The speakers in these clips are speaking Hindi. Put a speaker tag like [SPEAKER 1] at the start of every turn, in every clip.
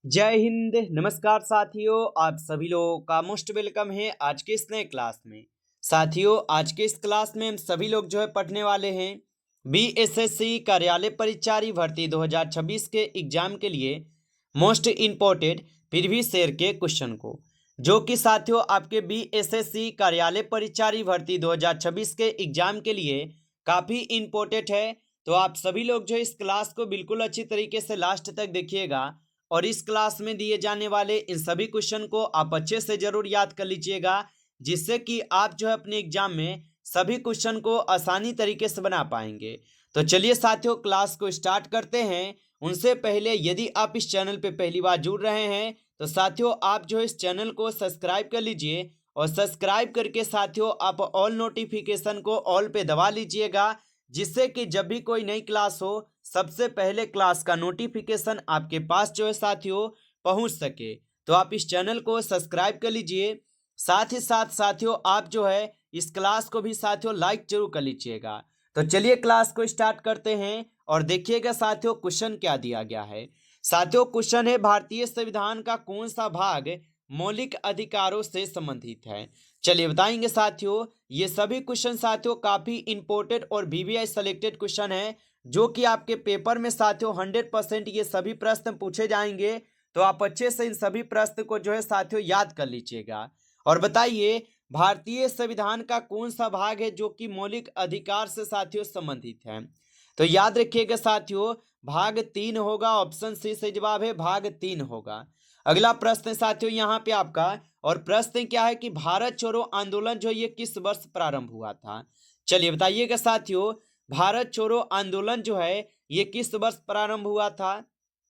[SPEAKER 1] जय हिंद। नमस्कार साथियों, आप सभी लोगों का मोस्ट वेलकम है आज के इस नए क्लास में। साथियों, आज के इस क्लास में हम सभी लोग जो है पढ़ने वाले हैं बीएसएससी कार्यालय परिचारी भर्ती 2026 के एग्जाम के लिए मोस्ट इम्पोर्टेंट प्रीवियस ईयर के क्वेश्चन को, जो कि साथियों आपके बीएसएससी कार्यालय परिचारी भर्ती 2026 के एग्जाम के लिए काफ़ी इम्पोर्टेंट है। तो आप सभी लोग जो इस क्लास को बिल्कुल अच्छी तरीके से लास्ट तक देखिएगा और इस क्लास में दिए जाने वाले इन सभी क्वेश्चन को आप अच्छे से जरूर याद कर लीजिएगा, जिससे कि आप जो है अपने एग्जाम में सभी क्वेश्चन को आसानी तरीके से बना पाएंगे। तो चलिए साथियों, क्लास को स्टार्ट करते हैं। उनसे पहले यदि आप इस चैनल पे पहली बार जुड़ रहे हैं तो साथियों आप जो इस चैनल को सब्सक्राइब कर लीजिए और सब्सक्राइब करके साथियों आप ऑल नोटिफिकेशन को ऑल पे दबा लीजिएगा, जिससे कि जब भी कोई नई क्लास हो सबसे पहले क्लास का नोटिफिकेशन आपके पास जो है साथियों पहुंच सके। तो आप इस चैनल को सब्सक्राइब कर लीजिए। साथ ही साथ साथियों आप जो है इस क्लास को भी साथियों लाइक जरूर कर लीजिएगा। तो चलिए क्लास को स्टार्ट करते हैं और देखिएगा साथियों क्वेश्चन क्या दिया गया है। साथियों क्वेश्चन है, भारतीय संविधान का कौन सा भाग मौलिक अधिकारों से संबंधित है। चलिए बताएंगे साथियों। ये सभी क्वेश्चन साथियों काफी इंपॉर्टेंट और वीवीआई सेलेक्टेड क्वेश्चन है, जो कि आपके पेपर में साथियों 100% ये सभी प्रश्न पूछे जाएंगे। तो आप अच्छे से इन सभी प्रश्न को जो है साथियों याद कर लीजिएगा और बताइए भारतीय संविधान का कौन सा भाग है जो कि मौलिक अधिकार से साथियों संबंधित है। तो याद रखिएगा साथियों, भाग 3 होगा। ऑप्शन सी सही जवाब है, भाग 3 होगा। अगला प्रश्न साथियों यहाँ पे आपका, और प्रश्न क्या है कि भारत छोड़ो आंदोलन जो ये किस वर्ष प्रारंभ हुआ था। चलिए बताइएगा साथियों, भारत छोड़ो आंदोलन जो है ये किस वर्ष प्रारंभ हुआ था।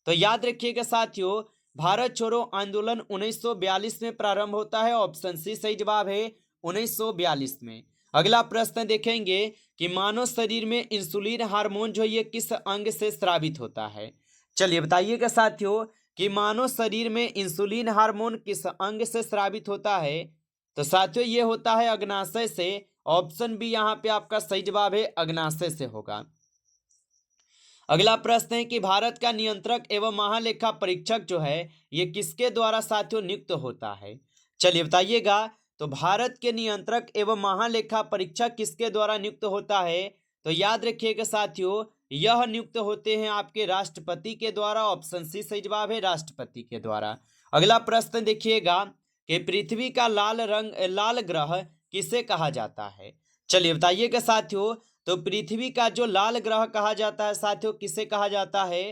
[SPEAKER 1] तो याद रखिएगा साथियों, भारत छोड़ो आंदोलन 1942 में प्रारंभ होता है। ऑप्शन सी सही जवाब है, 1942 में। अगला प्रश्न देखेंगे कि मानव शरीर में इंसुलिन हार्मोन जो ये किस अंग से स्रावित होता है। चलिए बताइएगा साथियों कि मानव शरीर में इंसुलिन हार्मोन किस अंग से स्रावित होता है। तो साथियों ये होता है अग्नाशय से। ऑप्शन बी यहाँ पे आपका सही जवाब है, अग्नाशय से होगा। अगला प्रश्न है कि भारत का नियंत्रक एवं महालेखा परीक्षक जो है ये किसके द्वारा साथियों नियुक्त होता है। चलिए बताइएगा। तो भारत के नियंत्रक एवं महालेखा परीक्षक किसके द्वारा नियुक्त होता है। तो याद रखिएगा साथियों, यह नियुक्त होते हैं आपके राष्ट्रपति के द्वारा। ऑप्शन सी सही जवाब है, राष्ट्रपति के द्वारा। अगला प्रश्न देखिएगा कि पृथ्वी का लाल ग्रह किसे कहा जाता है। चलिए बताइएगा साथियों। तो पृथ्वी का जो लाल ग्रह कहा जाता है साथियों किसे कहा जाता है।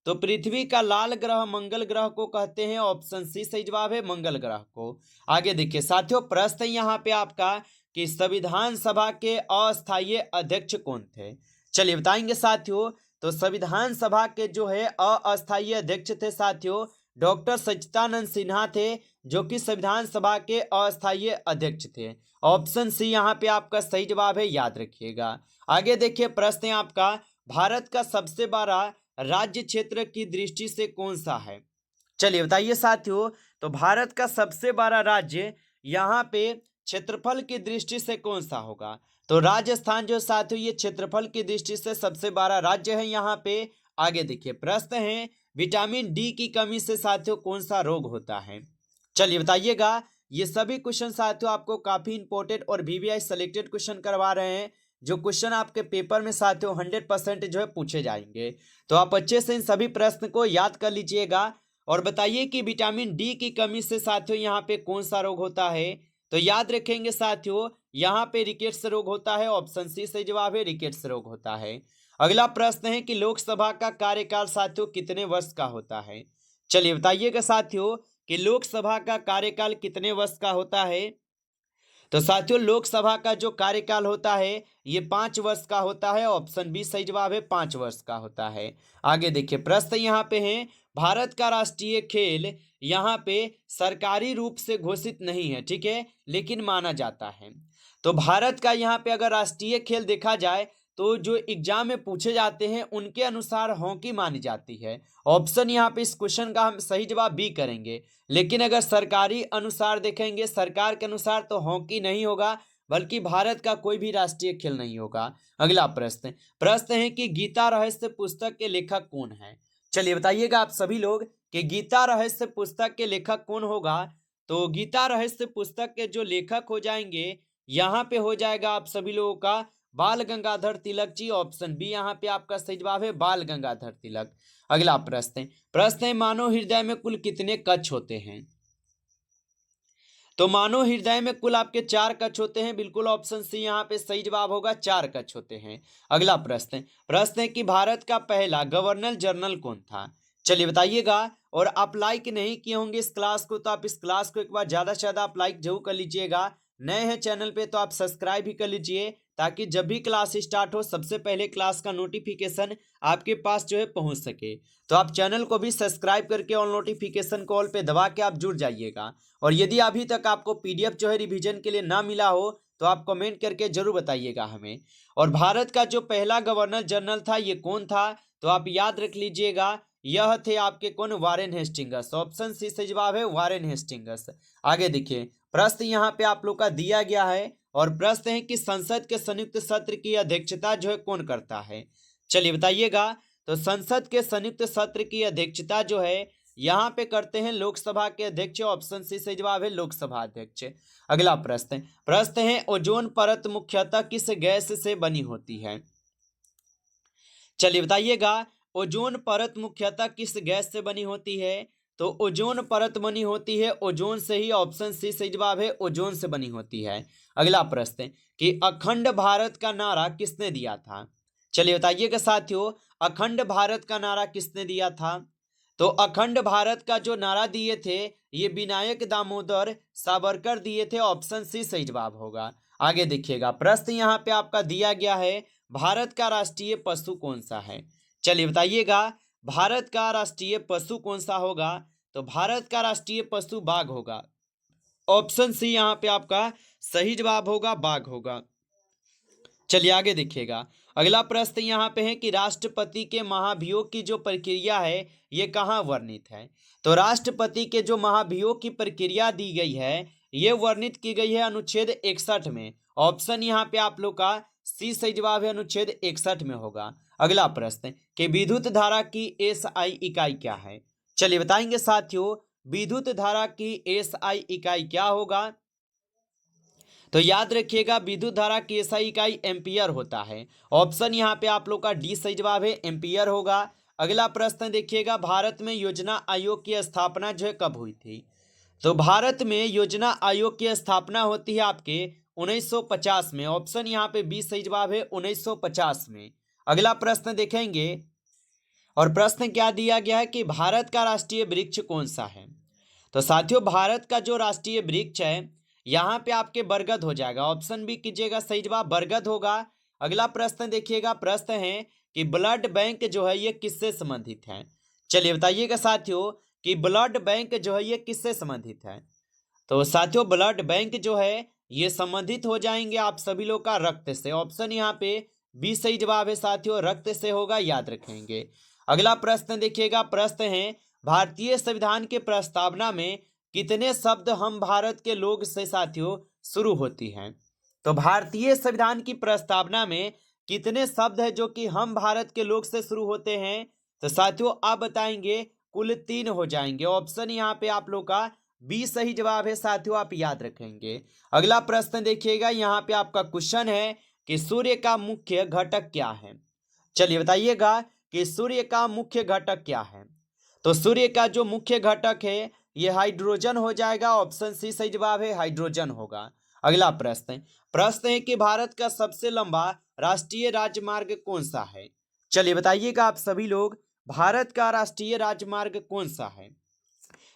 [SPEAKER 1] तो पृथ्वी का लाल ग्रह मंगल ग्रह को कहते हैं। ऑप्शन सी सही जवाब है, मंगल ग्रह को। आगे देखिए साथियों, प्रश्न यहाँ पे आपका कि संविधान सभा के अस्थायी अध्यक्ष कौन थे। चलिए बताएंगे साथियों। तो संविधान सभा के जो है अस्थायी अध्यक्ष थे साथियों डॉक्टर सच्चिदानंद सिन्हा थे, जो कि संविधान सभा के अस्थायी अध्यक्ष थे। ऑप्शन सी यहाँ पे आपका सही जवाब है, याद रखिएगा। आगे देखिए प्रश्न है आपका, भारत का सबसे बड़ा राज्य क्षेत्र की दृष्टि से कौन सा है। चलिए बताइए साथियों। तो भारत का सबसे बड़ा राज्य यहाँ पे क्षेत्रफल की दृष्टि से कौन सा होगा। तो राजस्थान जो साथियों ये क्षेत्रफल की दृष्टि से सबसे बड़ा राज्य है यहाँ पे। आगे देखिए प्रश्न है, विटामिन डी की कमी से साथियों कौन सा रोग होता है। चलिए बताइएगा। ये सभी क्वेश्चन साथियों आपको काफी इंपॉर्टेंट और वीवीआई सेलेक्टेड क्वेश्चन करवा रहे हैं, जो क्वेश्चन आपके पेपर में साथियों 100% जो है पूछे जाएंगे। तो आप अच्छे से इन सभी प्रश्न को याद कर लीजिएगा और बताइए कि विटामिन डी की कमी से साथियों यहाँ पे कौन सा रोग होता है। तो याद रखेंगे साथियों, यहाँ पे रिकेट्स रोग होता है। ऑप्शन सी सही जवाब है, रिकेट्स रोग होता है। अगला प्रश्न है कि लोकसभा का कार्यकाल साथियों कितने वर्ष का होता है। चलिए बताइएगा साथियों कि लोकसभा का कार्यकाल कितने वर्ष का होता है। तो साथियों लोकसभा का जो कार्यकाल होता है ये 5 वर्ष का होता है। ऑप्शन बी सही जवाब है, 5 वर्ष का होता है। आगे देखिए प्रश्न यहाँ पे है, भारत का राष्ट्रीय खेल यहाँ पे सरकारी रूप से घोषित नहीं है, ठीक है, लेकिन माना जाता है। तो भारत का यहाँ पे अगर राष्ट्रीय खेल देखा जाए तो जो एग्जाम में पूछे जाते हैं उनके अनुसार हॉकी मानी जाती है। ऑप्शन यहाँ पे इस क्वेश्चन का हम सही जवाब बी करेंगे। लेकिन अगर सरकारी अनुसार देखेंगे, सरकार के अनुसार, तो हॉकी नहीं होगा, बल्कि भारत का कोई भी राष्ट्रीय खेल नहीं होगा। अगला प्रश्न है कि गीता रहस्य पुस्तक के लेखक कौन है। चलिए बताइएगा आप सभी लोग कि गीता रहस्य पुस्तक के लेखक कौन होगा। तो गीता रहस्य पुस्तक के जो लेखक हो जाएंगे, यहाँ पे हो जाएगा आप सभी लोगों का बाल गंगाधर तिलक जी। ऑप्शन बी यहाँ पे आपका सही जवाब है, बाल गंगाधर तिलक। अगला प्रश्न है मानव हृदय में कुल कितने कक्ष होते हैं। तो मानव हृदय में कुल आपके 4 कक्ष होते हैं। बिल्कुल ऑप्शन सी यहाँ पे सही जवाब होगा, 4 कक्ष होते हैं। अगला प्रश्न है कि भारत का पहला गवर्नर जनरल कौन था। चलिए बताइएगा। और आप लाइक नहीं किए होंगे इस क्लास को, तो आप इस क्लास को एक बार ज्यादा से ज्यादा आप लाइक जरूर कर लीजिएगा। नए हैं चैनल पे तो आप सब्सक्राइब भी कर लीजिए, ताकि जब भी क्लास स्टार्ट हो सबसे पहले क्लास का नोटिफिकेशन आपके पास जो है पहुंच सके। तो आप चैनल को भी सब्सक्राइब करके और नोटिफिकेशन कॉल पे दबा के आप जुड़ जाइएगा। और यदि अभी तक आपको पीडीएफ जो है रिवीजन के लिए ना मिला हो, तो आप कमेंट करके जरूर बताइएगा हमें। और भारत का जो पहला गवर्नर जनरल था ये कौन था, तो आप याद रख लीजिएगा, यह थे आपके कौन, वारेन हेस्टिंग्स। ऑप्शन सी सही जवाब है, वारेन हेस्टिंग्स। आगे देखिए, प्रश्न यहाँ पे आप लोग का दिया गया है और प्रश्न है कि संसद के संयुक्त सत्र की अध्यक्षता जो है कौन करता है। चलिए बताइएगा। तो संसद के संयुक्त सत्र की अध्यक्षता जो है यहाँ पे करते हैं लोकसभा के अध्यक्ष। ऑप्शन सी सही जवाब है, लोकसभा अध्यक्ष। अगला प्रश्न है ओजोन परत मुख्यतः किस गैस से बनी होती है। चलिए बताइएगा, ओजोन परत मुख्यतः किस गैस से बनी होती है। तो ओजोन परत बनी होती है ओजोन से ही। ऑप्शन सी सही जवाब है, ओजोन से बनी होती है। अगला प्रश्न कि अखंड भारत का नारा किसने दिया था। चलिए बताइएगा साथियों, अखंड भारत का नारा किसने दिया था। तो अखंड भारत का जो नारा दिए थे ये विनायक दामोदर सावरकर दिए थे। ऑप्शन सी सही जवाब होगा। आगे देखिएगा, प्रश्न यहाँ पे आपका दिया गया है, भारत का राष्ट्रीय पशु कौन सा है। चलिए बताइएगा, भारत का राष्ट्रीय पशु कौन सा होगा। तो भारत का राष्ट्रीय पशु बाघ होगा। ऑप्शन सी यहाँ पे आपका सही जवाब होगा, बाघ होगा। चलिए आगे देखिएगा, अगला प्रश्न यहाँ पे है कि राष्ट्रपति के महाभियोग की जो प्रक्रिया है ये कहाँ वर्णित है। तो राष्ट्रपति के जो महाभियोग की प्रक्रिया दी गई है ये वर्णित की गई है अनुच्छेद 61 में। ऑप्शन यहाँ पे आप लोग का सी सही जवाब है, अनुच्छेद 61 में होगा। अगला प्रश्न कि विद्युत धारा की एसआई इकाई क्या है। चलिए बताएंगे साथियों, विद्युत धारा की एसआई इकाई क्या होगा। तो याद रखिएगा, विद्युत धारा की एसआई इकाई एम्पियर होता है। ऑप्शन यहाँ पे आप लोग का डी सही जवाब है, एम्पियर होगा। अगला प्रश्न देखिएगा, भारत में योजना आयोग की स्थापना जो है कब हुई थी। तो भारत में योजना आयोग की स्थापना होती है आपके 1950 में। ऑप्शन यहाँ पे बी सही जवाब है, 1950 में। अगला प्रश्न देखेंगे और प्रश्न क्या दिया गया है कि भारत का राष्ट्रीय वृक्ष कौन सा है। तो साथियों, भारत का जो राष्ट्रीय वृक्ष है यहाँ पे आपके बरगद हो जाएगा। ऑप्शन बी कीजिएगा, सही जवाब बरगद होगा। अगला प्रश्न देखिएगा, प्रश्न है कि ब्लड बैंक जो है ये किससे संबंधित है। चलिए बताइएगा साथियों कि ब्लड बैंक जो है ये किससे संबंधित है। तो साथियों, ब्लड बैंक जो है ये संबंधित हो जाएंगे आप सभी लोग का रक्त से। ऑप्शन यहाँ पे बी सही जवाब है साथियों, रक्त से होगा, याद रखेंगे। अगला प्रश्न देखिएगा, प्रश्न है भारतीय संविधान के प्रस्तावना में कितने शब्द हम भारत के लोग से साथियों शुरू होती हैं। तो भारतीय संविधान की प्रस्तावना में कितने शब्द है जो कि हम भारत के लोग से शुरू होते हैं। तो साथियों आप बताएंगे, कुल 3 हो जाएंगे। ऑप्शन यहाँ पे आप लोग का बी सही जवाब है साथियों, आप याद रखेंगे। अगला प्रश्न देखिएगा, यहाँ पे आपका क्वेश्चन है कि सूर्य का मुख्य घटक क्या है। चलिए बताइएगा कि सूर्य का मुख्य घटक क्या है। तो सूर्य का जो मुख्य घटक है ये हाइड्रोजन हो जाएगा। ऑप्शन सी सही जवाब है, हाइड्रोजन होगा। अगला प्रश्न है कि भारत का सबसे लंबा राष्ट्रीय राजमार्ग कौन सा है। चलिए बताइएगा आप सभी लोग, भारत का राष्ट्रीय राजमार्ग कौन सा है।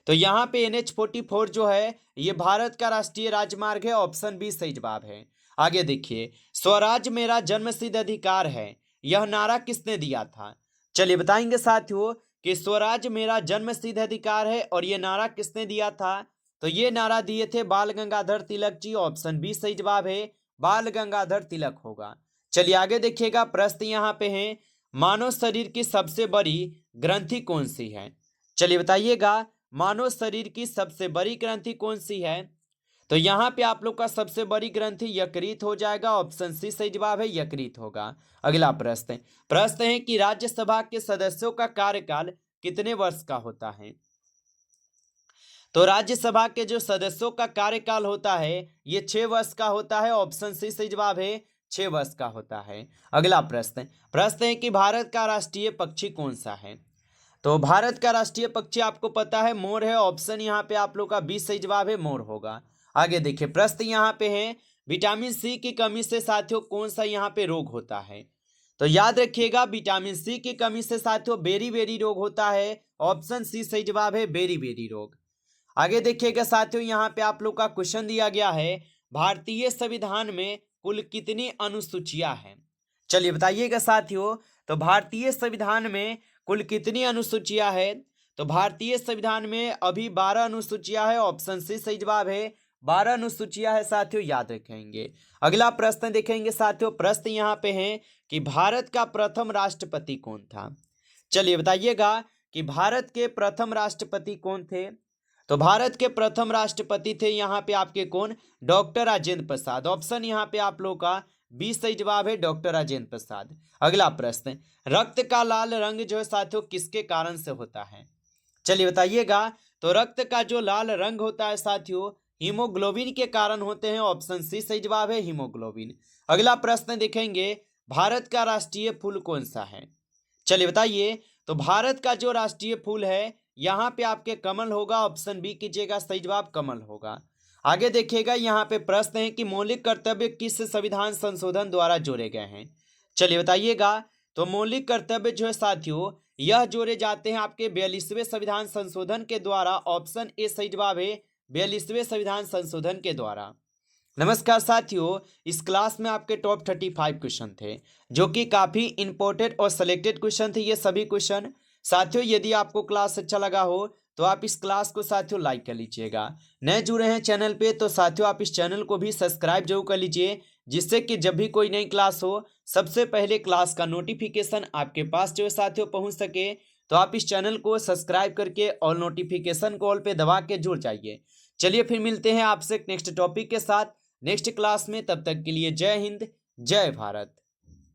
[SPEAKER 1] तो यहाँ पे NH-44 जो है ये भारत का राष्ट्रीय राजमार्ग है। ऑप्शन बी सही जवाब है। आगे देखिए, स्वराज मेरा जन्मसिद्ध अधिकार है, यह नारा किसने दिया था। चलिए बताएंगे साथियों कि स्वराज मेरा जन्मसिद्ध अधिकार है और ये नारा किसने दिया था। तो ये नारा दिए थे बाल गंगाधर तिलक जी। ऑप्शन बी सही जवाब है, बाल गंगाधर तिलक होगा। चलिए आगे देखिएगा, प्रश्न यहाँ पे है मानव शरीर की सबसे बड़ी ग्रंथि कौन सी है। चलिए बताइएगा, मानव शरीर की सबसे बड़ी ग्रंथि कौन सी है। तो यहाँ पे आप लोग का सबसे बड़ी ग्रंथि यकृत हो जाएगा। ऑप्शन सी सही जवाब है, यकृत होगा। अगला प्रश्न है कि राज्यसभा के सदस्यों का कार्यकाल कितने वर्ष का होता है? तो राज्यसभा के जो सदस्यों का कार्यकाल होता है ये 6 वर्ष का होता है। ऑप्शन सी सही जवाब है, 6 वर्ष का होता है। अगला प्रश्न है कि भारत का राष्ट्रीय पक्षी कौन सा है? तो भारत का राष्ट्रीय पक्षी आपको पता है मोर है। ऑप्शन यहाँ पे आप लोग का 20 सही जवाब है, मोर होगा। आगे देखिए प्रश्न यहाँ पे है, विटामिन सी की कमी से साथियों कौन सा यहाँ पे रोग होता है? तो याद रखिएगा विटामिन सी की कमी से साथियों बेरी बेरी रोग होता है। ऑप्शन सी सही जवाब है, बेरी बेरी रोग। आगे देखिएगा साथियों यहाँ पे आप लोग का क्वेश्चन दिया गया है, भारतीय संविधान में कुल कितनी अनुसूचियां हैं? चलिए बताइएगा साथियों। तो भारतीय संविधान में कुल कितनी अनुसूचियां हैं? तो भारतीय संविधान में अभी 12 अनुसूचियां हैं। ऑप्शन सी सही जवाब है, 12 अनुसूचियां है साथियों, याद रखेंगे। अगला प्रश्न देखेंगे साथियों। प्रश्न यहाँ पे है कि भारत का प्रथम राष्ट्रपति कौन था? चलिए बताइएगा कि भारत के प्रथम राष्ट्रपति कौन थे? तो भारत के प्रथम राष्ट्रपति थे यहाँ पे आपके कौन? डॉक्टर राजेंद्र प्रसाद। ऑप्शन यहाँ पे आप लोग का 20 सही जवाब है, डॉक्टर राजेंद्र प्रसाद। अगला प्रश्न, रक्त का लाल रंग जो है साथियों किसके कारण से होता है? चलिए बताइएगा। तो रक्त का जो लाल रंग होता है साथियों हीमोग्लोबिन के कारण होते हैं। ऑप्शन सी सही जवाब है, हीमोग्लोबिन। अगला प्रश्न देखेंगे, भारत का राष्ट्रीय फूल कौन सा है? चलिए बताइए। तो भारत का जो राष्ट्रीय फूल है यहाँ पे आपके कमल होगा। ऑप्शन बी कीजिएगा, सही जवाब कमल होगा। आगे देखिएगा यहाँ पे प्रश्न है कि मौलिक कर्तव्य किस संविधान संशोधन द्वारा जोड़े गए हैं? चलिए बताइएगा। तो मौलिक कर्तव्य जो है साथियों यह जोड़े जाते हैं आपके 42वें संविधान संशोधन के द्वारा। ऑप्शन ए सही जवाब है, 42वें संविधान संशोधन के द्वारा। नमस्कार साथियों, इस क्लास में आपके टॉप 35 क्वेश्चन थे जो कि काफ़ी इंपॉर्टेंट और सिलेक्टेड क्वेश्चन थे ये सभी क्वेश्चन। साथियों यदि आपको क्लास अच्छा लगा हो तो आप इस क्लास को साथियों लाइक कर लीजिएगा। नए जुड़े हैं चैनल पे तो साथियों आप इस चैनल को भी सब्सक्राइब जरूर कर लीजिए, जिससे कि जब भी कोई नई क्लास हो सबसे पहले क्लास का नोटिफिकेशन आपके पास जो है साथियों पहुँच सके। तो आप इस चैनल को सब्सक्राइब करके और नोटिफिकेशन कॉल पे दबा के जुड़ जाइए। चलिए फिर मिलते हैं आपसे नेक्स्ट टॉपिक के साथ नेक्स्ट क्लास में। तब तक के लिए जय हिंद, जय भारत।